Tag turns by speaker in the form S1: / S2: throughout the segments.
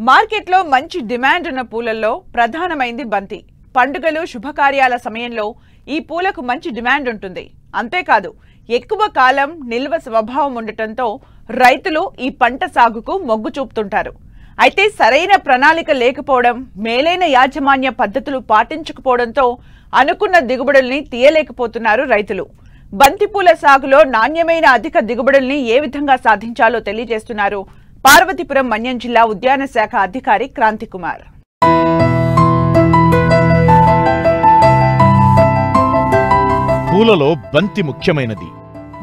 S1: మార్కెట్లో మంచి డిమాండ్ ఉన్న పూలల్లో ప్రధానమైంది బంతి. పండుగలు శుభకార్యాల సమయంలో ఈ పూలకు మంచి డిమాండ్ ఉంటుంది. అంతేకాదు ఎక్కువ కాలం నిల్వ స్వభావం ఉండటంతో రైతులు ఈ పంట సాగుకు మొగ్గు చూపుతుంటారు. అయితే సరైన ప్రణాళిక లేకపోవడం, మేలైన యాజమాన్య పద్ధతులు పాటించకపోవడంతో అనుకున్న దిగుబడుల్ని తీయలేకపోతున్నారు రైతులు. బంతిపూల సాగులో నాణ్యమైన అధిక దిగుబడుల్ని ఏ విధంగా సాధించాలో తెలియజేస్తున్నారు పార్వతీపురం మన్యం జిల్లా ఉద్యాన శాఖ అధికారి క్రాంతికుమార్.
S2: పూలలో బంతి ముఖ్యమైనది.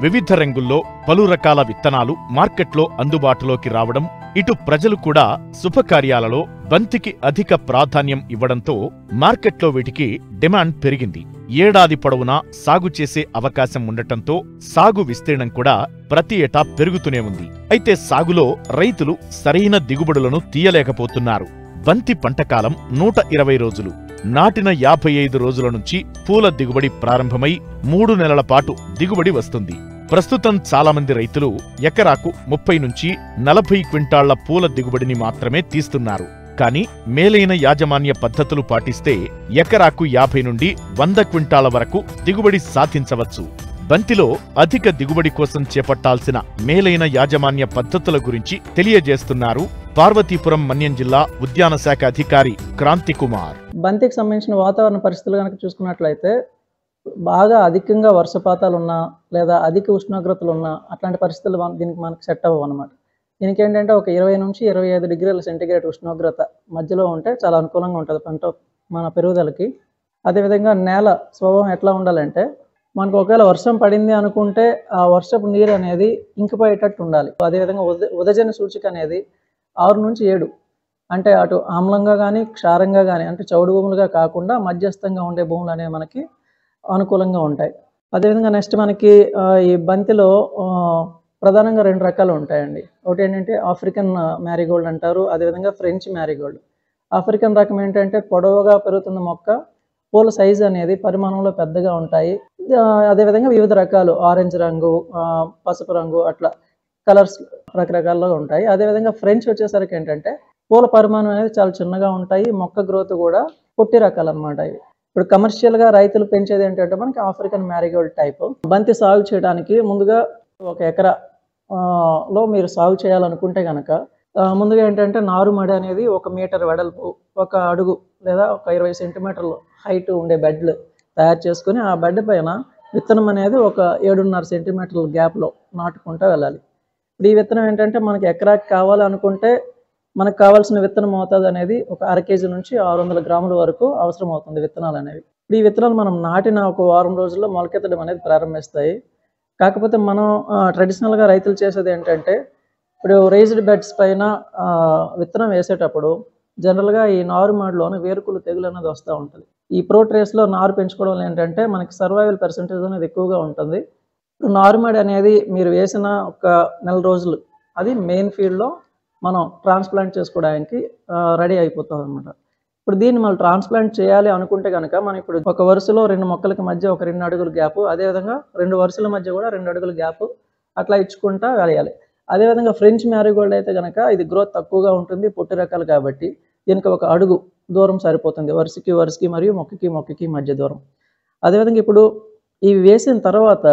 S2: వివిధ రంగుల్లో పలు రకాల విత్తనాలు మార్కెట్లో అందుబాటులోకి రావడం, ఇటు ప్రజలు కూడా శుభకార్యాలలో బంతికి అధిక ప్రాధాన్యం ఇవ్వడంతో మార్కెట్లో వీటికి డిమాండ్ పెరిగింది. ఏడాది పొడవునా సాగు చేసే అవకాశం ఉండటంతో సాగు విస్తీర్ణం కూడా ప్రతి ఏటా పెరుగుతూనే ఉంది. అయితే సాగులో రైతులు సరైన దిగుబడులను తీయలేకపోతున్నారు. బంతి పంటకాలం 120 రోజులు. నాటిన 55 రోజుల నుంచి పూల దిగుబడి ప్రారంభమై 3 నెలల పాటు దిగుబడి వస్తుంది. ప్రస్తుతం చాలా మంది రైతులు ఎకరాకు 30 నుంచి 40 క్వింటాళ్ల పూల దిగుబడిని మాత్రమే తీస్తున్నారు. కానీ మేలైన యాజమాన్య పద్ధతులు పాటిస్తే ఎకరాకు 50 నుండి 100 క్వింటాల వరకు దిగుబడి సాధించవచ్చు. బంతిలో అధిక దిగుబడి కోసం చేపట్టాల్సిన మేలైన యాజమాన్య పద్ధతుల గురించి తెలియజేస్తున్నారు పార్వతీపురం మన్యం జిల్లా ఉద్యాన శాఖ అధికారి క్రాంతికుమార్.
S3: బంతికి సంబంధించిన వాతావరణ పరిస్థితులు కనుక చూసుకున్నట్లయితే బాగా అధికంగా వర్షపాతాలు ఉన్నా లేదా అధిక ఉష్ణోగ్రతలు ఉన్నా అట్లాంటి పరిస్థితులు దీనికి మనకు సెట్ అవ్వవు అనమాట. దీనికి ఏంటంటే ఒక 20 నుంచి 25 డిగ్రీల సెంటీగ్రేడ్ ఉష్ణోగ్రత మధ్యలో ఉంటే చాలా అనుకూలంగా ఉంటుంది పంట మన పెరుగుదలకి. అదేవిధంగా నేల స్వభావం ఎట్లా ఉండాలంటే మనకు ఒకవేళ వర్షం పడింది అనుకుంటే ఆ వర్షపు నీరు అనేది ఇంకిపోయేటట్టు ఉండాలి. అదేవిధంగా ఉదజన సూచిక అనేది 6 నుంచి 7, అంటే అటు ఆమ్లంగా కానీ క్షారంగా కానీ, అంటే చౌడు భూములుగా కాకుండా మధ్యస్థంగా ఉండే భూములు అనేవి మనకి అనుకూలంగా ఉంటాయి. అదేవిధంగా నెక్స్ట్ మనకి ఈ బంతిలో ప్రధానంగా 2 రకాలు ఉంటాయండి. ఒకటి ఏంటంటే ఆఫ్రికన్ మ్యారీగోల్డ్ అంటారు, అదేవిధంగా ఫ్రెంచ్ మ్యారీగోల్డ్. ఆఫ్రికన్ రకం ఏంటంటే పొడవుగా పెరుగుతున్న మొక్క, పూల సైజు అనేది పరిమాణంలో పెద్దగా ఉంటాయి. అదేవిధంగా వివిధ రకాలు ఆరెంజ్ రంగు, పసుపు రంగు, అట్లా కలర్స్ రకరకాలుగా ఉంటాయి. అదేవిధంగా ఫ్రెంచ్ వచ్చేసరికి ఏంటంటే పూల పరిమాణం అనేది చాలా చిన్నగా ఉంటాయి, మొక్క గ్రోత్ కూడా పొట్టి రకాలు అనమాట. ఇవి ఇప్పుడు కమర్షియల్గా రైతులు పెంచేది ఏంటంటే మనకి ఆఫ్రికన్ మ్యారీగోల్డ్ టైప్. బంతి సాగు చేయడానికి ముందుగా ఒక ఎకరా లో మీరు సాగు చేయాలనుకుంటే కనుక ముందుగా ఏంటంటే నారుమడి అనేది 1 మీటర్ వెడల్పు, 1 అడుగు లేదా ఒక 20 సెంటీమీటర్లు హైట్ ఉండే బెడ్లు తయారు చేసుకుని ఆ బెడ్ పైన విత్తనం అనేది ఒక 7.5 సెంటీమీటర్ల గ్యాప్లో నాటుకుంటూ వెళ్ళాలి. ఇప్పుడు ఈ విత్తనం ఏంటంటే మనకి ఎకరాకి కావాలి అనుకుంటే మనకు కావాల్సిన విత్తనం మోతాదు అనేది ఒక 1/2 కేజీ నుంచి 600 గ్రాముల వరకు అవసరం అవుతుంది విత్తనాలు అనేవి. ఇప్పుడు ఈ విత్తనాలు మనం నాటిన ఒక వారం రోజుల్లో మొలకెత్తడం అనేది ప్రారంభిస్తాయి. కాకపోతే మనం ట్రెడిషనల్గా రైతులు చేసేది ఏంటంటే ఇప్పుడు రేజ్డ్ బెడ్స్ పైన విత్తనం వేసేటప్పుడు జనరల్గా ఈ నారుమడిలోని వేరుకులు తెగులు అనేది వస్తూ ఉంటుంది. ఈ ప్రోట్రేస్లో నారు పెంచుకోవడం ఏంటంటే మనకి సర్వైవల్ పర్సెంటేజ్ అనేది ఎక్కువగా ఉంటుంది. ఇప్పుడు నారుమడి అనేది మీరు వేసిన ఒక 1 నెల రోజులు అది మెయిన్ ఫీల్డ్లో మనం ట్రాన్స్ప్లాంట్ చేసుకోవడానికి రెడీ అయిపోతాం అనమాట. ఇప్పుడు దీన్ని మనం ట్రాన్స్ప్లాంట్ చేయాలి అనుకుంటే కనుక మనం ఇప్పుడు ఒక వరుసలో 2 మొక్కలకి మధ్య ఒక 2 అడుగుల గ్యాప్, అదేవిధంగా 2 వరుసల మధ్య కూడా 2 అడుగుల గ్యాప్ అట్లా ఇచ్చుకుంటా వేయాలి. అదేవిధంగా ఫ్రెంచ్ మ్యారీగోల్డ్ అయితే కనుక ఇది గ్రోత్ తక్కువగా ఉంటుంది, పొట్టి రకాలు కాబట్టి దీనికి 1 అడుగు దూరం సరిపోతుంది, వరుసకి మరియు మొక్కకి మధ్య దూరం. అదేవిధంగా ఇప్పుడు ఇవి వేసిన తర్వాత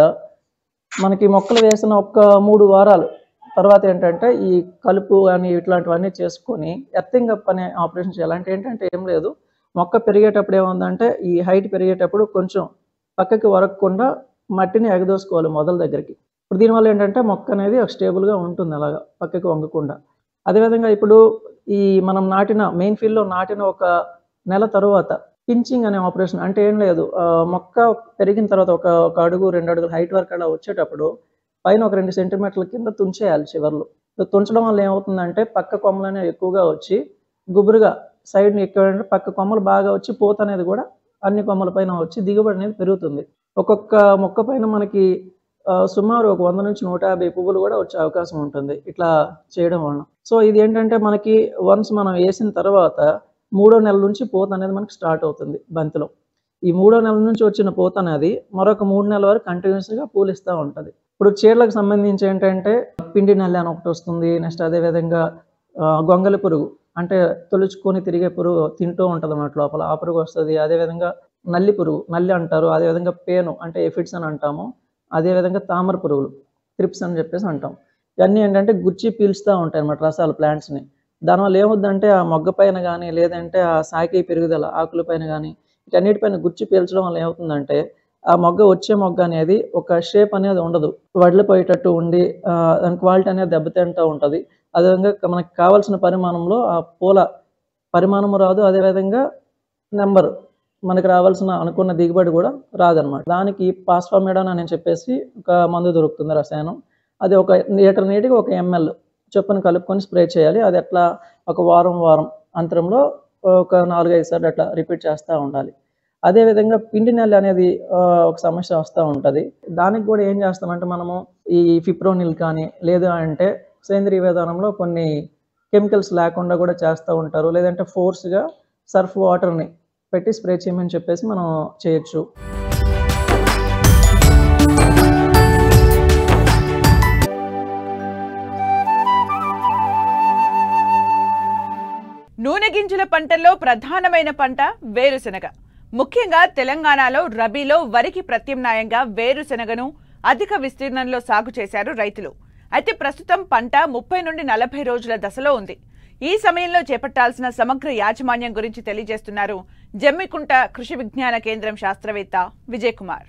S3: మనకి మొక్కలు వేసిన ఒక 3 వారాలు తర్వాత ఏంటంటే ఈ కలుపు అని ఇట్లాంటివన్నీ చేసుకొని ఎర్తింగ్ అప్ అనే ఆపరేషన్ చేయాలి. అంటే ఏంటంటే ఏం లేదు, మొక్క పెరిగేటప్పుడు ఏముందంటే ఈ హైట్ పెరిగేటప్పుడు కొంచెం పక్కకి వరకకుండా మట్టిని ఎగదోసుకోవాలి మొదల దగ్గరికి. ఇప్పుడు దీనివల్ల ఏంటంటే మొక్క అనేది స్టేబుల్గా ఉంటుంది అలాగా పక్కకి వంగకుండా. అదేవిధంగా ఇప్పుడు ఈ మనం నాటిన మెయిన్ ఫీల్డ్లో నాటిన ఒక 1 నెల తర్వాత పించింగ్ అనే ఆపరేషన్, అంటే ఏం లేదు, మొక్క పెరిగిన తర్వాత ఒక అడుగు 2 అడుగుల హైట్ వరకు అలా వచ్చేటప్పుడు పైన ఒక 2 సెంటీమీటర్ల కింద తుంచేయాలి చివర్లు. తుంచడం వల్ల ఏమవుతుందంటే పక్క కొమ్మలు అనేవి ఎక్కువగా వచ్చి గుబురుగా సైడ్ని ఎక్కువ పక్క కొమ్మలు బాగా వచ్చి పూత అనేది కూడా అన్ని కొమ్మల పైన వచ్చి దిగుబడి అనేది పెరుగుతుంది. ఒక్కొక్క మొక్క పైన మనకి సుమారు ఒక 100 నుంచి 150 పువ్వులు కూడా వచ్చే అవకాశం ఉంటుంది ఇట్లా చేయడం వలన. సో ఇది ఏంటంటే మనకి వన్స్ మనం వేసిన తర్వాత 3వ నెల నుంచి పూత అనేది మనకి స్టార్ట్ అవుతుంది బంతిలో. ఈ 3వ నెల నుంచి వచ్చిన పూత అనేది మరొక 3 నెలల వరకు కంటిన్యూస్గా పూలిస్తూ ఉంటుంది. ఇప్పుడు చీరలకు సంబంధించి ఏంటంటే పిండి నల్లి అని ఒకటి వస్తుంది. నెక్స్ట్ అదేవిధంగా గొంగలి పురుగు అంటే తొలుచుకొని తిరిగే పురుగు తింటూ ఉంటుంది అన్నమాట లోపల, ఆ పురుగు వస్తుంది. అదేవిధంగా నల్లి పురుగు, నల్లి అంటారు. అదేవిధంగా పేను అంటే ఎఫిడ్స్ అని అంటాము. అదేవిధంగా తామర పురుగులు, త్రిప్స్ అని చెప్పేసి అంటాం. ఇవన్నీ ఏంటంటే గుచ్చి పీల్చుతూ ఉంటాయి అన్నమాట రసాలు ప్లాంట్స్ని. దానివల్ల ఏమవుద్దంటే ఆ మొగ్గ పైన కానీ, లేదంటే ఆ శాఖీ పెరుగుదల ఆకుల పైన కానీ, వీటన్నిటిపైన గుచ్చి పీల్చడం వల్ల ఏమవుతుందంటే ఆ వచ్చే మొగ్గ అనేది ఒక షేప్ అనేది ఉండదు, వడిలిపోయేటట్టు ఉండి దాని క్వాలిటీ అనేది దెబ్బతింటూ ఉంటుంది. అదేవిధంగా మనకి కావాల్సిన పరిమాణంలో ఆ పూల పరిమాణము రాదు, అదేవిధంగా నెంబర్ మనకి రావాల్సిన అనుకున్న దిగుబడి కూడా రాదనమాట. దానికి పాస్ఫామిడాన్ అని చెప్పేసి ఒక మందు దొరుకుతుంది రసాయనం. అది 1 లీటర్ నీటికి 1 ml చొప్పున కలుపుకొని స్ప్రే చేయాలి. అది అట్లా ఒక వారం అంతరంలో ఒక 4-5 సార్లు అట్లా రిపీట్ చేస్తూ ఉండాలి. అదేవిధంగా పిండి నల్లి అనేది ఒక సమస్య వస్తూ ఉంటుంది. దానికి కూడా ఏం చేస్తామంటే మనము ఈ ఫిప్రోనిల్ కానీ, లేదు అంటే సేంద్రీయ విధానంలో కొన్ని కెమికల్స్ లేకుండా కూడా చేస్తూ ఉంటారు. లేదంటే ఫోర్స్గా సర్ఫ్ వాటర్ని పెట్టి స్ప్రే చేయమని చెప్పేసి మనం చేయొచ్చు.
S1: నూనె గింజల పంటల్లో ప్రధానమైన పంట వేరుశెనగ. ముఖ్యంగా తెలంగాణలో రబీలో వరికి ప్రత్యామ్నాయంగా వేరుశెనగను అధిక విస్తీర్ణంలో సాగు చేశారు రైతులు. అయితే ప్రస్తుతం పంట 30 నుండి 40 రోజుల దశలో ఉంది. ఈ సమయంలో చేపట్టాల్సిన సమగ్ర యాజమాన్యం గురించి తెలియజేస్తున్నారు జమ్మికుంట కృషి విజ్ఞాన కేంద్రం శాస్త్రవేత్త విజయ్ కుమార్.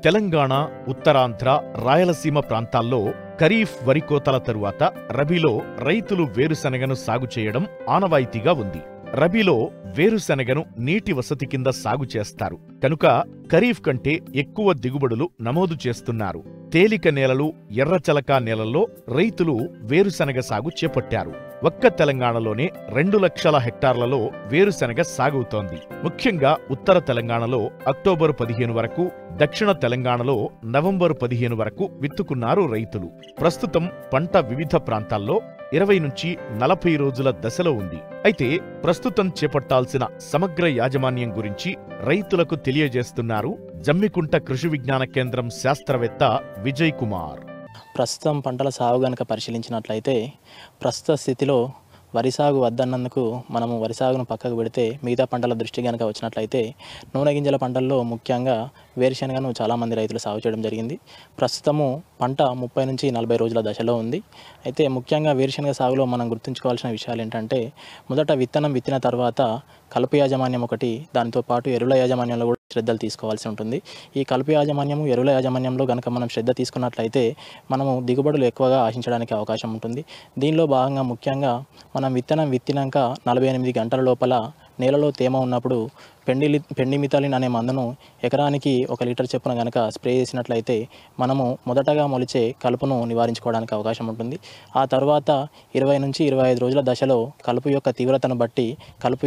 S2: తెలంగాణ, ఉత్తరాంధ్ర, రాయలసీమ ప్రాంతాల్లో ఖరీఫ్ వరి కోతల తరువాత రబీలో రైతులు వేరుశెనగను సాగు చేయడం ఆనవాయితీగా ఉంది. రబీలో వేరుశెనగను నీటి వసతి కింద సాగు చేస్తారు కనుక ఖరీఫ్ కంటే ఎక్కువ దిగుబడులు నమోదు చేస్తున్నారు. తేలిక నేలలు, ఎర్రచలకా నేలల్లో రైతులు వేరుశెనగ సాగు చేపట్టారు. ఒక్క తెలంగాణలోనే 2 లక్షల హెక్టార్లలో వేరుశెనగ సాగుతోంది. ముఖ్యంగా ఉత్తర తెలంగాణలో అక్టోబరు 15 వరకు, దక్షిణ తెలంగాణలో నవంబరు 15 వరకు విత్తుకున్నారు రైతులు. ప్రస్తుతం పంట వివిధ ప్రాంతాల్లో 20 నుంచి 40 రోజుల దశలో ఉంది. అయితే ప్రస్తుతం చేపట్టాల్సిన సమగ్ర యాజమాన్యం గురించి రైతులకు తెలియజేస్తున్నారు జమ్మికుంట కృషి విజ్ఞాన కేంద్రం శాస్త్రవేత్త విజయ్ కుమార్.
S4: ప్రస్తుతం పంటల సాగు గనక పరిశీలించినట్లయితే ప్రస్తుత స్థితిలో వరి సాగు వద్దన్నందుకు మనము వరి సాగును పక్కకు పెడితే మిగతా పంటల దృష్టి కనుక వచ్చినట్లయితే నూనె గింజల పంటల్లో ముఖ్యంగా వేరుశెనగను చాలామంది రైతులు సాగు చేయడం జరిగింది. ప్రస్తుతము పంట 30 నుంచి 40 రోజుల దశలో ఉంది. అయితే ముఖ్యంగా వేరుశెనగ సాగులో మనం గుర్తుంచుకోవాల్సిన విషయాలు ఏంటంటే మొదట విత్తనం విత్తిన తర్వాత కలుపు యాజమాన్యం ఒకటి, దానితో పాటు ఎరువుల యాజమాన్యంలో కూడా శ్రద్ధలు తీసుకోవాల్సి ఉంటుంది. ఈ కలుపు యాజమాన్యము, ఎరువుల యాజమాన్యంలో కనుక మనం శ్రద్ధ తీసుకున్నట్లయితే మనము దిగుబడులు ఎక్కువగా ఆశించడానికి అవకాశం ఉంటుంది. దీనిలో భాగంగా ముఖ్యంగా మనం విత్తనం విత్తినాక 48 గంటల లోపల నేలలో తేమ ఉన్నప్పుడు పెండిమిథాలిన్ అనే మందును ఎకరానికి 1 లీటర్ చొప్పున కనుక స్ప్రే చేసినట్లయితే మనము మొదటగా మొలిచే కలుపును నివారించుకోవడానికి అవకాశం ఉంటుంది. ఆ తర్వాత 20 నుంచి 25 రోజుల దశలో కలుపు యొక్క తీవ్రతను బట్టి, కలుపు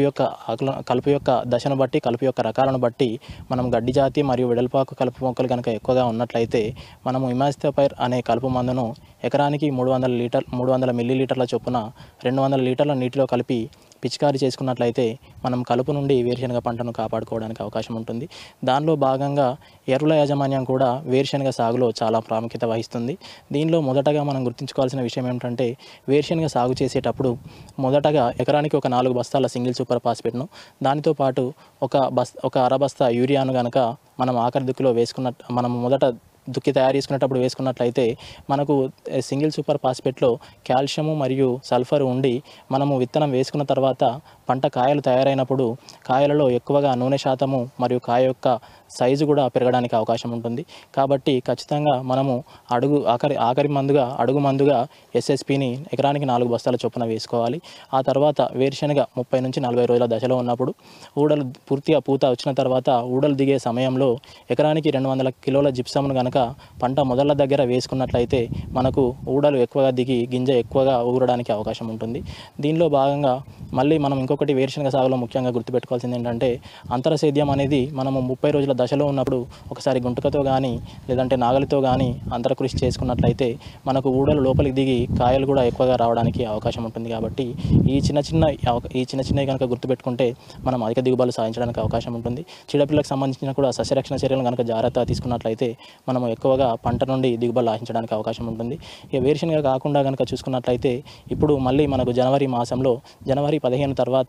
S4: యొక్క దశను బట్టి, కలుపు యొక్క రకాలను బట్టి మనం గడ్డి జాతి మరియు వెడల్పాకు కలుపు మొక్కలు కనుక ఎక్కువగా ఉన్నట్లయితే మనము ఇమాజిథోపైర్ అనే కలుపు మందును ఎకరానికి 300 మిల్లీలీటర్ల చొప్పున 200 లీటర్ల నీటిలో కలిపి పిచికారీ చేసుకున్నట్లయితే మనం కలుపు నుండి వేరుశెనగ పంటను కాపాడుకోవడానికి అవకాశం ఉంటుంది. దానిలో భాగంగా ఎరువుల యాజమాన్యం కూడా వేరుశెనగ సాగులో చాలా ప్రాముఖ్యత వహిస్తుంది. దీనిలో మొదటగా మనం గుర్తుంచుకోవాల్సిన విషయం ఏమిటంటే వేరుశెనగ సాగు చేసేటప్పుడు మొదటగా ఎకరానికి ఒక 4 బస్తాల సింగిల్ సూపర్ ఫాస్ఫేట్ను, దానితో పాటు ఒక అరబస్తా యూరియాను కనుక మనం ఆఖరి దుక్కిలో మనం మొదట దుక్కి తయారు చేసుకునేటప్పుడు వేసుకున్నట్లయితే మనకు సింగిల్ సూపర్ ఫాస్ఫేట్లో కాల్షియము మరియు సల్ఫర్ ఉండి మనము విత్తనం వేసుకున్న తర్వాత పంట కాయలు తయారైనప్పుడు కాయలలో ఎక్కువగా నూనె శాతము మరియు కాయ యొక్క సైజు కూడా పెరగడానికి అవకాశం ఉంటుంది. కాబట్టి ఖచ్చితంగా మనము ఆఖరి మందుగా ఎస్ఎస్పిని ఎకరానికి 4 బస్తాల చొప్పున వేసుకోవాలి. ఆ తర్వాత వేరుశెనగ 30 నుంచి 40 రోజుల దశలో ఉన్నప్పుడు ఊడలు పూర్తిగా పూత వచ్చిన తర్వాత ఊడలు దిగే సమయంలో ఎకరానికి 200 కిలోల జిప్సమ్ను కనుక పంట మొదళ్ళ దగ్గర వేసుకున్నట్లయితే మనకు ఊడలు ఎక్కువగా దిగి గింజ ఎక్కువగా ఊరడానికి అవకాశం ఉంటుంది. దీనిలో భాగంగా మళ్ళీ మనం ఇంకొక ఇంకొకటి వేరుశనగ సాగులో ముఖ్యంగా గుర్తుపెట్టుకోవాల్సింది ఏంటంటే అంతరసేద్యం అనేది మనము 30 రోజుల దశలో ఉన్నప్పుడు ఒకసారి గుంటకతో కానీ లేదంటే నాగలితో కానీ అంతరకృషి చేసుకున్నట్లయితే మనకు ఊడలు లోపలికి దిగి కాయలు కూడా ఎక్కువగా రావడానికి అవకాశం ఉంటుంది. కాబట్టి ఈ చిన్న చిన్నవి కనుక గుర్తుపెట్టుకుంటే మనం అధిక దిగుబడులు సాధించడానికి అవకాశం ఉంటుంది. చీడపిల్లలకు సంబంధించిన కూడా సస్యరక్షణ చర్యలను కనుక జాగ్రత్త తీసుకున్నట్లయితే మనము ఎక్కువగా పంట నుండి దిగుబడులు ఆశించడానికి అవకాశం ఉంటుంది. ఇక వేరుశనగ కాకుండా కనుక చూసుకున్నట్లయితే ఇప్పుడు మళ్ళీ మనకు జనవరి మాసంలో జనవరి 15 తర్వాత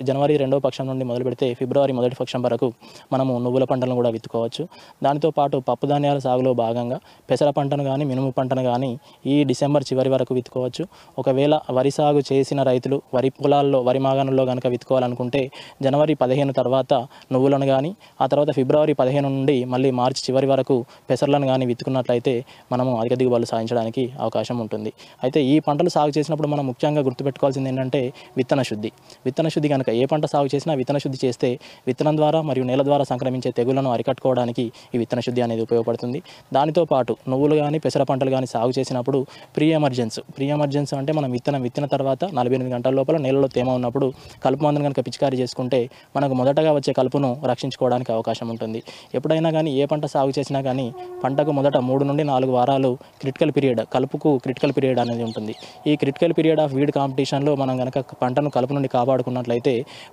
S4: జనవరి 2వ పక్షం నుండి మొదలు పెడితే ఫిబ్రవరి 1వ పక్షం వరకు మనము నువ్వుల పంటలను కూడా విత్తుకోవచ్చు. దానితో పాటు పప్పు ధాన్యాల సాగులో భాగంగా పెసర పంటను కానీ మినుము పంటను కానీ ఈ డిసెంబర్ చివరి వరకు విత్తుకోవచ్చు. ఒకవేళ వరి సాగు చేసిన రైతులు వరి పొలాల్లో వరి మాగాణంలో కనుక విత్తుకోవాలనుకుంటే జనవరి 15 తర్వాత నువ్వులను కానీ ఆ తర్వాత ఫిబ్రవరి 15 నుండి మళ్ళీ మార్చి చివరి వరకు పెసర్లను కానీ విత్తుకున్నట్లయితే మనము అధిక దిగుబడులు సాధించడానికి అవకాశం ఉంటుంది. అయితే ఈ పంటలు సాగు చేసినప్పుడు మనం ముఖ్యంగా గుర్తుపెట్టుకోవాల్సింది ఏంటంటే విత్తన శుద్ధి కనుక ఏ పంట సాగు చేసినా విత్తన శుద్ధి చేస్తే విత్తనం ద్వారా మరియు నేల ద్వారా సంక్రమించే తెగుళ్లను అరికట్టుకోవడానికి ఈ విత్తన శుద్ధి అనేది ఉపయోగపడుతుంది. దానితో పాటు నువ్వులు కానీ పెసర పంటలు కానీ సాగు చేసినప్పుడు ప్రీ ఎమర్జెన్స్ అంటే మనం విత్తిన తర్వాత 48 గంటల లోపల నేలలో తేమ ఉన్నప్పుడు కలుపు మందును కనుక పిచికారీ చేసుకుంటే మనకు మొదటగా వచ్చే కలుపును రక్షించుకోవడానికి అవకాశం ఉంటుంది. ఎప్పుడైనా కానీ ఏ పంట సాగు చేసినా కానీ పంటకు మొదట 3 నుండి 4 వారాలు కలుపుకు క్రిటికల్ పీరియడ్ అనేది ఉంటుంది. ఈ క్రిటికల్ పీరియడ్ ఆఫ్ వీడ్ కాంపిటీషన్లో మనం కనుక పంటను కలుపు నుండి కాపాడుకున్నట్లయితే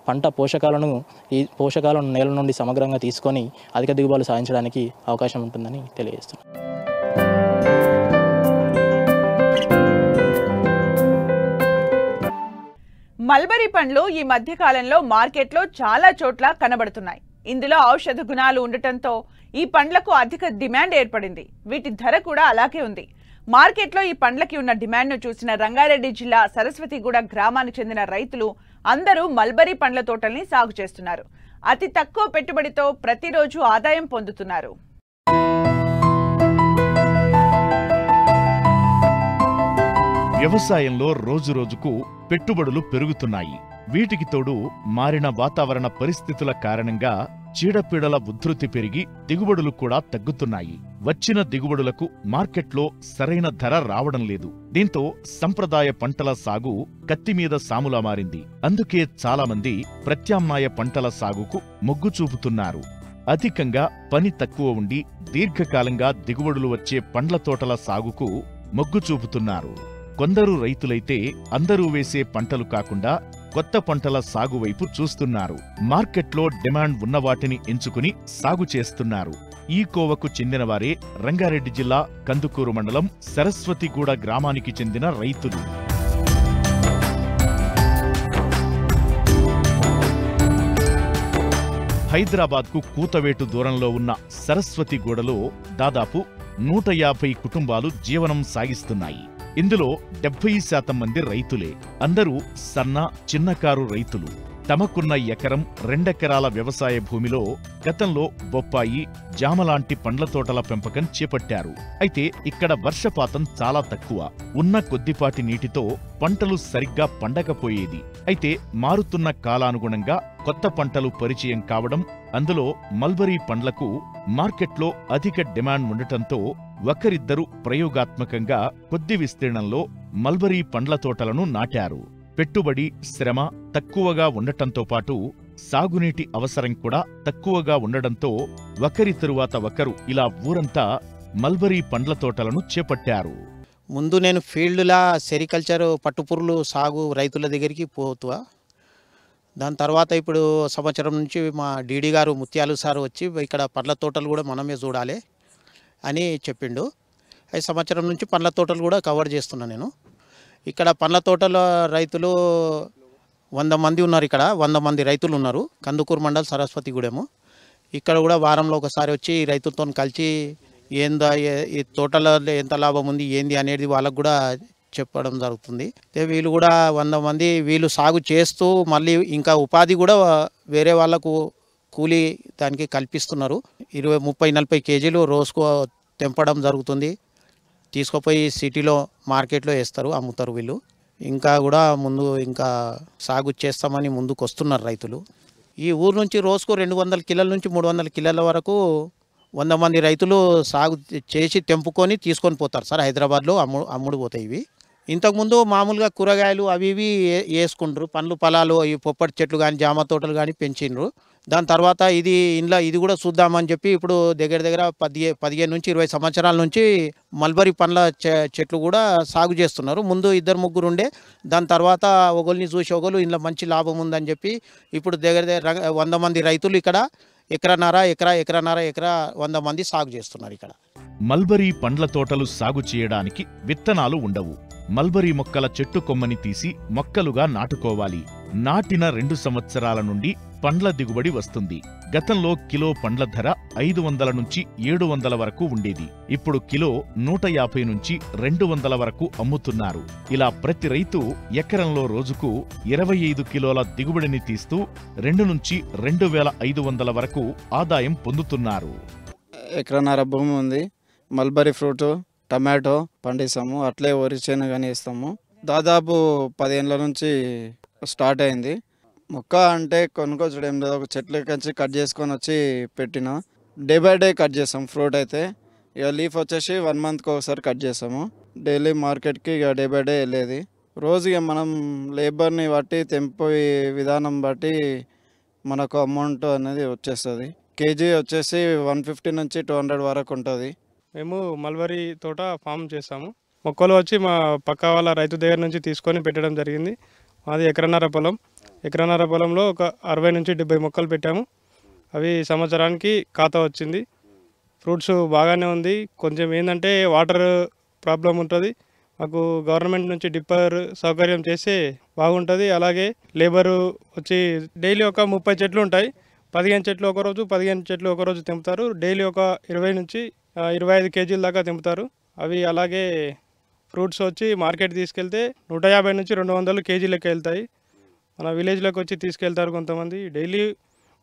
S4: పంట పోషకాలను నేల నుండి సమగ్రంగా తీసుకొని అధిక దిగుబడులు సాధించడానికి అవకాశం ఉంటుందని తెలియజేస్తున్నాను.
S1: మల్బరీ పండ్లు ఈ మధ్య కాలంలో మార్కెట్లో చాలా చోట్ల కనబడుతున్నాయి. ఇందులో ఔషధ గుణాలు ఉండటంతో ఈ పండ్లకు అధిక డిమాండ్ ఏర్పడింది. వీటి ధర కూడా అలాగే ఉంది. మార్కెట్లో ఈ పండ్లకి ఉన్న డిమాండ్ను చూసిన రంగారెడ్డి జిల్లా సరస్వతిగూడ గ్రామానికి చెందిన రైతులు అందరూ మల్బరీ పండ్ల తోటల్ని సాగు చేస్తున్నారు. అతి తక్కువ పెట్టుబడితో ప్రతిరోజు ఆదాయం పొందుతున్నారు.
S2: వ్యవసాయంలో రోజురోజుకు పెట్టుబడులు పెరుగుతున్నాయి. వీటికి తోడు మారిన వాతావరణ పరిస్థితుల కారణంగా చీడపీడల ఉధృతి పెరిగి దిగుబడులు కూడా తగ్గుతున్నాయి. వచ్చిన దిగుబడులకు మార్కెట్లో సరైన ధర రావడం లేదు. దీంతో సంప్రదాయ పంటల సాగు కత్తిమీద సాములా మారింది. అందుకే చాలామంది ప్రత్యామ్నాయ పంటల సాగుకు మొగ్గు చూపుతున్నారు. అధికంగా పని తక్కువ ఉండి దీర్ఘకాలంగా దిగుబడులు వచ్చే పండ్ల తోటల సాగుకు మొగ్గు చూపుతున్నారు. కొందరు రైతులైతే అందరూ వేసే పంటలు కాకుండా కొత్త పంటల సాగు వైపు చూస్తున్నారు. మార్కెట్లో డిమాండ్ ఉన్న వాటిని ఎంచుకుని సాగు చేస్తున్నారు. ఈ కోవకు చెందినవారే రంగారెడ్డి జిల్లా కందుకూరు మండలం సరస్వతిగూడ గ్రామానికి చెందిన రైతులు. హైదరాబాద్కు కూతవేటు దూరంలో ఉన్న సరస్వతిగూడలో దాదాపు 150 కుటుంబాలు జీవనం సాగిస్తున్నాయి. ఇందులో 70% మంది రైతులే. అందరూ సన్న చిన్నకారు రైతులు. తమకున్న ఎకరం 2 ఎకరాల వ్యవసాయ భూమిలో గతంలో బొప్పాయి, జామలాంటి పండ్ల తోటల పెంపకం చేపట్టారు. అయితే ఇక్కడ వర్షపాతం చాలా తక్కువ. ఉన్న కొద్దిపాటి నీటితో పంటలు సరిగ్గా పండకపోయేది. అయితే మారుతున్న కాలానుగుణంగా కొత్త పంటలు పరిచయం కావడం, అందులో మల్బరీ పండ్లకు మార్కెట్లో అధిక డిమాండ్ ఉండటంతో ఒకరిద్దరు ప్రయోగాత్మకంగా కొద్ది విస్తీర్ణంలో మల్బరీ పండ్ల తోటలను నాటారు. పెట్టుబడి, శ్రమ తక్కువగా ఉండటంతో పాటు సాగునీటి అవసరం కూడా తక్కువగా ఉండడంతో ఒకరి తరువాత ఒకరు ఇలా ఊరంతా మల్బరీ పండ్ల తోటలను చేపట్టారు.
S5: ముందు నేను ఫీల్డ్లా సెరికల్చర్ పట్టుపురులు సాగు రైతుల దగ్గరికి పోతువా. దాని తర్వాత ఇప్పుడు సంవత్సరం నుంచి మా డీడీ గారు ముత్యాలు సార్ వచ్చి ఇక్కడ పండ్ల తోటలు కూడా మనమే చూడాలి అని చెప్పిండు. ఈ సంవత్సరం నుంచి పండ్ల తోటలు కూడా కవర్ చేస్తున్నాను నేను. ఇక్కడ పండ్ల తోటల రైతులు 100 మంది ఉన్నారు. ఇక్కడ 100 మంది రైతులు ఉన్నారు. కందుకూరు మండల్ సరస్వతిగూడెము. ఇక్కడ కూడా వారంలో ఒకసారి వచ్చి రైతులతో కలిసి ఈ తోటలో ఎంత లాభం ఉంది ఏంది అనేది వాళ్ళకు కూడా చెప్పడం జరుగుతుంది. వీళ్ళు కూడా 100 మంది వీళ్ళు సాగు చేస్తూ మళ్ళీ ఇంకా ఉపాధి కూడా వేరే వాళ్ళకు కూలీ దానికి కల్పిస్తున్నారు. 20, 30, 40 కేజీలు రోజుకు తెంపడం జరుగుతుంది. తీసుకుపోయి సిటీలో మార్కెట్లో వేస్తారు, అమ్ముతారు వీళ్ళు. ఇంకా కూడా ముందు ఇంకా సాగు చేస్తామని ముందుకు వస్తున్నారు రైతులు. ఈ ఊరు నుంచి రోజుకు 200 కిలోల నుంచి 300 కిలోల వరకు 100 మంది రైతులు సాగు చేసి తెంపుకొని తీసుకొని పోతారు సార్. హైదరాబాద్లో అమ్ముడు పోతాయి ఇవి. ఇంతకుముందు మామూలుగా కూరగాయలు అవి ఇవి వేసుకుంటారు, పండ్లు పొలాలు ఈ పొప్పటి చెట్లు కానీ జామ తోటలు కానీ పెంచిండ్రు. దాని తర్వాత ఇది కూడా చూద్దామని చెప్పి ఇప్పుడు దగ్గర దగ్గర 15 నుంచి 20 సంవత్సరాల నుంచి మల్బరీ పండ్ల చెట్లు కూడా సాగు చేస్తున్నారు. ముందు 2-3 ఉండే, దాని తర్వాత ఒకరిని చూసి ఒకరు ఇందులో మంచి లాభం ఉందని చెప్పి ఇప్పుడు దగ్గర దగ్గర 100 మంది రైతులు ఇక్కడ ఎకరన్నర 100 మంది సాగు చేస్తున్నారు ఇక్కడ.
S2: మల్బరీ పండ్ల తోటలు సాగు చేయడానికి విత్తనాలు ఉండవు. మల్బరీ మొక్కల చెట్టు కొమ్మని తీసి మొక్కలుగా నాటుకోవాలి. నాటిన 2 సంవత్సరాల నుండి పండ్ల దిగుబడి వస్తుంది. గతంలో కిలో పండ్ల ధర 500 నుంచి 700 వరకు ఉండేది. ఇప్పుడు కిలో 150 నుంచి 200 వరకు అమ్ముతున్నారు. ఇలా ప్రతి రైతు ఎకరంలో రోజుకు 25 కిలోల దిగుబడిని తీస్తూ 2 నుంచి 2500 వరకు ఆదాయం పొందుతున్నారు.
S6: ఎకరన్నర భూమి ఉంది. మల్బరీ ఫ్రూట్, టమాటో పండిస్తాము, అట్లే వరి చేను కానీ వేస్తాము. దాదాపు 10 ఏళ్ళ నుంచి స్టార్ట్ అయింది. మొక్క అంటే కొనుక్కొచ్చడం ఏం లేదు, ఒక చెట్ల నుంచి కట్ చేసుకొని వచ్చి పెట్టిన డే బై డే కట్ చేస్తాం. ఫ్రూట్ అయితే ఇక లీఫ్ వచ్చేసి 1 మంత్కి ఒకసారి కట్ చేస్తాము. డైలీ మార్కెట్కి ఇక డే బై డే వెళ్ళేది. రోజు ఇక మనం లేబర్ని బట్టి తెంపే విధానం బట్టి మనకు అమౌంట్ అనేది వచ్చేస్తుంది. కేజీ వచ్చేసి 150 నుంచి 200 వరకు ఉంటుంది.
S7: మేము మల్బరీ తోట ఫామ్ చేస్తాము. మొక్కలు వచ్చి మా పక్క వాళ్ళ రైతు దగ్గర నుంచి తీసుకొని పెట్టడం జరిగింది. మాది ఎకరన్నర పొలంలో ఒక 60 నుంచి 70 మొక్కలు పెట్టాము. అవి సంవత్సరానికి ఖాతా వచ్చింది. ఫ్రూట్స్ బాగానే ఉంది. కొంచెం ఏంటంటే వాటర్ ప్రాబ్లం ఉంటుంది. మాకు గవర్నమెంట్ నుంచి డిప్పర్ సౌకర్యం చేస్తే బాగుంటుంది. అలాగే లేబరు వచ్చి డైలీ ఒక 30 చెట్లు ఉంటాయి. 15 చెట్లు ఒకరోజు, 15 చెట్లు ఒకరోజు తెంపుతారు. డైలీ ఒక 20 నుంచి 25 కేజీల దాకా తెంపుతారు. అవి అలాగే ఫ్రూట్స్ వచ్చి మార్కెట్ తీసుకెళ్తే 150 నుంచి 200 కేజీలకి వెళ్తాయి. మన విలేజ్లోకి వచ్చి తీసుకెళ్తారు కొంతమంది. డైలీ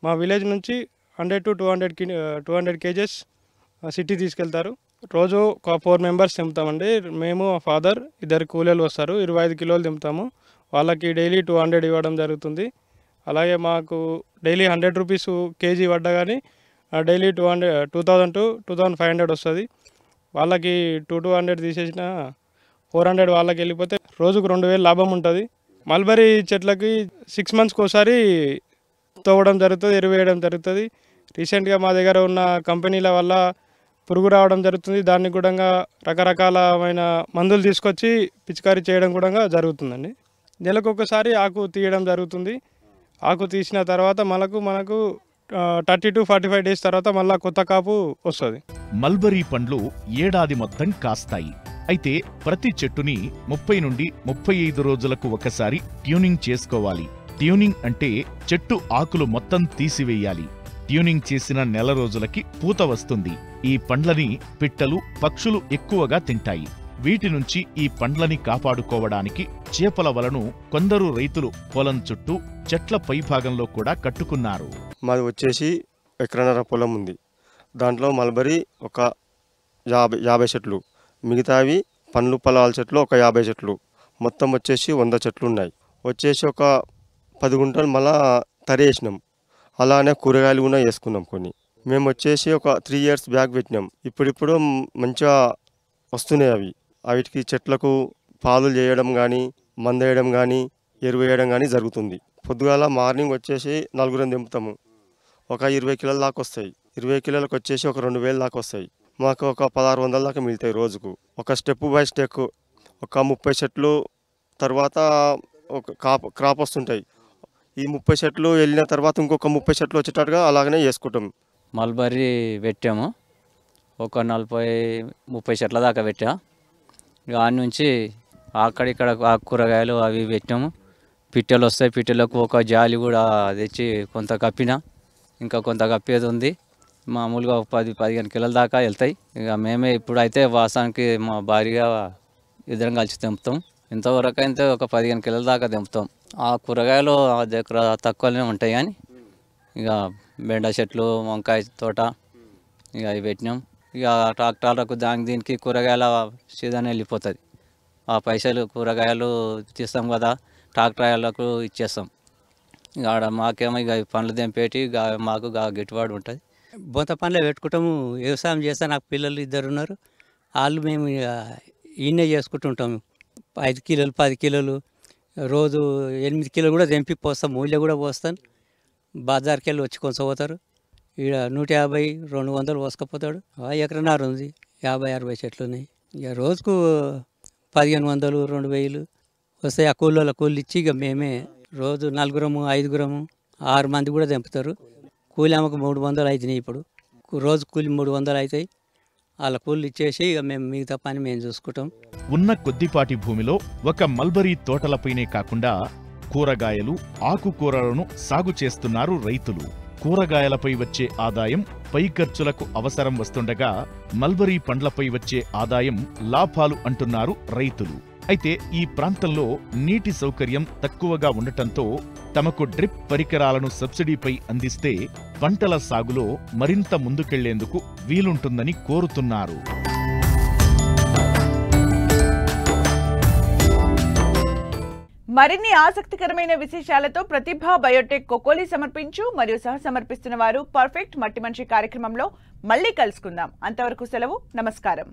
S7: మా విలేజ్ నుంచి 100 to 200 కేజెస్ సిటీ తీసుకెళ్తారు. రోజు ఒక 4 మెంబర్స్ తెంపుతామండి. మేము ఫాదర్ 2 కూలీలు వస్తారు. 25 కిలోలు తెంపుతాము. వాళ్ళకి డైలీ 200 ఇవ్వడం జరుగుతుంది. అలాగే మాకు డైలీ 100 రూపీస్ కేజీ పడ్డా కానీ డైలీ 2000 to 2500 వస్తుంది. వాళ్ళకి 200 తీసేసిన 400 వాళ్ళకి వెళ్ళిపోతే రోజుకు 2000 లాభం ఉంటుంది. మల్బరీ చెట్లకి 6 మంత్స్కి ఒకసారి తవ్వడం జరుగుతుంది, ఎరువు వేయడం జరుగుతుంది. రీసెంట్గా మా దగ్గర ఉన్న కంపెనీల వల్ల పురుగు రావడం జరుగుతుంది. దాన్ని కూడా రకరకాలమైన మందులు తీసుకొచ్చి పిచికారీ చేయడం కూడా జరుగుతుందండి. నెలకు ఒకసారి ఆకు తీయడం జరుగుతుంది. ఆకు తీసిన తర్వాత మనకు 30 to 45 డేస్ తర్వాత మళ్ళీ కొత్త కాపు వస్తుంది.
S2: మల్బరీ పండ్లు ఏడాది మొత్తం కాస్తాయి. అయితే ప్రతి చెట్టుని 30 నుండి 35 రోజులకు ఒకసారి ట్యూనింగ్ చేసుకోవాలి. ట్యూనింగ్ అంటే చెట్టు ఆకులు మొత్తం తీసివేయాలి. ట్యూనింగ్ చేసిన నెల రోజులకి పూత వస్తుంది. ఈ పండ్లని పిట్టలు, పక్షులు ఎక్కువగా తింటాయి. వీటి నుంచి ఈ పండ్లని కాపాడుకోవడానికి చేపల వలను కొందరు రైతులు పొలం చుట్టూ చెట్ల పైభాగంలో కూడా కట్టుకున్నారు.
S8: మాది వచ్చేసి ఎకరన్నర పొలం ఉంది. దాంట్లో మల్బరీ ఒక 50 చెట్లు, మిగతావి పండ్లు పొలాల చెట్లు ఒక 50 చెట్లు, మొత్తం వచ్చేసి 100 చెట్లు ఉన్నాయి. వచ్చేసి ఒక 10 గుంటలు మళ్ళా తరేసినాం. అలానే కూరగాయలు కూడా వేసుకున్నాం కొన్ని. మేము వచ్చేసి ఒక 3 years బ్యాక్ పెట్టినాం. ఇప్పుడు మంచిగా వస్తున్నాయి అవి. వీటికి చెట్లకు పాలు చేయడం కానీ, మందు వేయడం కానీ, ఎరువు వేయడం కానీ జరుగుతుంది. పొద్దుగాల మార్నింగ్ వచ్చేసి 4 దింపుతాము. ఒక 20 కిలోల దాకా వస్తాయి. 20 కిలోలకు వచ్చేసి ఒక 2000 దాకా వస్తాయి. మాకు ఒక 1600 దాకా మిగులుతాయి రోజుకు. ఒక స్టెప్ బై స్టెప్ ఒక 30 చెట్లు తర్వాత ఒక క్రాప్ వస్తుంటాయి. ఈ 30 చెట్లు వెళ్ళిన తర్వాత ఇంకొక 30 చెట్లు వచ్చేటట్టుగా అలాగనే చేసుకుంటాం.
S9: మల్బరీ పెట్టాము. ఒక 40-30 చెట్ల దాకా పెట్టా. దాని నుంచి అక్కడిక్కడ కూరగాయలు అవి పెట్టాము. పిట్టెలు వస్తాయి. పిట్టెలకు ఒక జాలి కూడా తెచ్చి కొంత కప్పిన, ఇంకా కొంత కప్పేది ఉంది. మామూలుగా 10-15 కిలోల దాకా వెళ్తాయి. ఇక మేమే ఇప్పుడైతే వాసానికి మా భార్యగా ఇద్దరం కలిసి తెంపుతాం. ఇంతవరకు అయితే ఒక 15 కిలోల దాకా తెంపుతాం. ఆ కూరగాయలు దగ్గర తక్కువనే ఉంటాయి కానీ ఇక బెండ చెట్లు, వంకాయ తోట ఇక అవి పెట్టినాం. ఇక ట్రాక్టర్లకు దీనికి కూరగాయల సీజన్ వెళ్ళిపోతుంది. ఆ పైసలు కూరగాయలు తీస్తాం కదా, ట్రాక్టర్లకు ఇచ్చేస్తాం. ఇక ఆడ మాకేమో ఇక పండ్లు తెంపేటి మాకు గిట్టుబాటు ఉంటుంది.
S10: బొంత పనులు పెట్టుకుంటాము. వ్యవసాయం చేస్తే నాకు పిల్లలు 2 ఉన్నారు. వాళ్ళు మేము ఈయనే చేసుకుంటుంటాము. 5 కిలోలు 10 కిలోలు రోజు 8 కిలోలు కూడా తెంపి పోస్తాం, మూల్య కూడా పోస్తాను. బజార్కి వెళ్ళి వచ్చి కొంచెం పోతారు. ఈడ 150 200 పోసుకపోతాడు. ఎకరన్నర ఉంది, 50-60 చెట్లు ఉన్నాయి. ఇక రోజుకు 1500 2000 వస్తాయి. ఆ కూలీల కూలి ఇచ్చి ఇక మేమే రోజు 4 5 6 మంది కూడా తెంపుతారు. కూలి ఆమెకు 300 అవుతున్నాయి. ఇప్పుడు రోజు కూలి 300 అవుతాయి. వాళ్ళ కూలి ఇచ్చేసి ఇక మేము మిగతా పని మేము చూసుకుంటాం.
S2: ఉన్న కొద్దిపాటి భూమిలో ఒక మల్బరీ తోటలపైనే కాకుండా కూరగాయలు, ఆకుకూరలను సాగు చేస్తున్నారు రైతులు. కూరగాయలపై వచ్చే ఆదాయం పై ఖర్చులకు అవసరం వస్తుండగా మల్బరీ పండ్లపై వచ్చే ఆదాయం లాభాలు అంటున్నారు రైతులు. అయితే ఈ ప్రాంతంలో నీటి సౌకర్యం తక్కువగా ఉండటంతో తమకు డ్రిప్ పరికరాలను సబ్సిడీపై అందిస్తే పంటల సాగులో మరింత ముందుకెళ్లేందుకు వీలుంటుందని కోరుతున్నారు.
S1: మరిన్ని ఆసక్తికరమైన విశేషాలతో ప్రతిభా బయోటెక్ కొకోలి సమర్పించు మరియు సహ సమర్పిస్తున్న వారు పర్ఫెక్ట్ మట్టి మనిషి కార్యక్రమంలో మళ్ళీ కలుసుకుందాం. అంతవరకు సెలవు, నమస్కారం.